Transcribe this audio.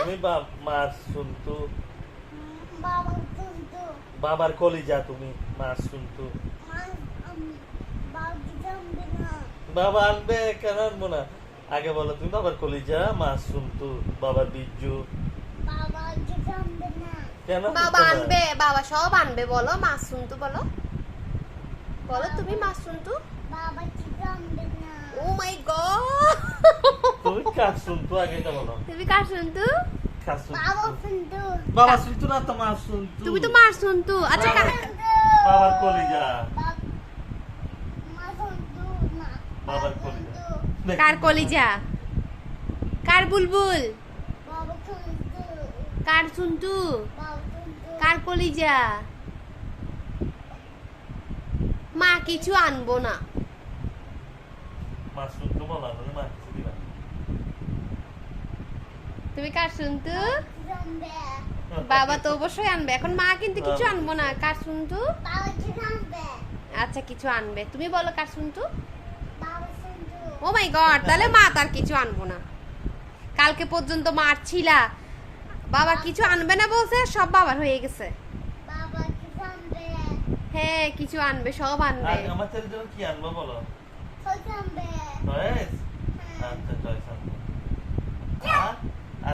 তুমি মার শুনতু বাবা শুনতো বাবার কলিজা তুমি মার শুনতু বাবা জানবে না বাবা আনবে কেন আনবো না আগে বলো তুমি বাবার কলিজা মার শুনতু বাবার বিজ্জু বাবা জানবে না কেন বাবা আনবে বাবা সব আনবে বলো মাছ শুনতু বলো বলো তুমি মাছ শুনতু বাবা জানবে না ও মাই গড তুমি কাজ শুনতু আগে এটা বলো তুমি কার শুনতু কাজ শুনতু বাবা শুনতো বাবা শুনতু না তো মার শুনতু তুমি তো মার শুনতু আচ্ছা বাবার কলিজা মা শুনতো না বাবার কলিজা কার কলিজা কার বুলবুল বাবা শুনতো কার শুনতু বাবা শুনতো কার কলিজা মা কিছু আনবো না মার শুনতু বলা মানে মা কিছু দিবা তুমি কার শুনতু জানবে বাবা তো অবশ্যই আনবে এখন মা কিন্তু কিছু আনবো না কার শুনতু বাবা জানবে আচ্ছা কিছু আনবে তুমি বলো কার শুনতু বাবা শুনতো ও মাই গড তাহলে মা তার কিছু আনবো না কালকে পর্যন্ত মারছিলা বাবা কিছু আনবে না বলছে সব বাবার হয়ে গেছে বাবা জানবে হ্যাঁ কিছু আনবে সব আনবে আর আমার ছেলের জন্য কি আনবো বলো জানবে টয়েস আচ্ছা টয়েস আনবো আর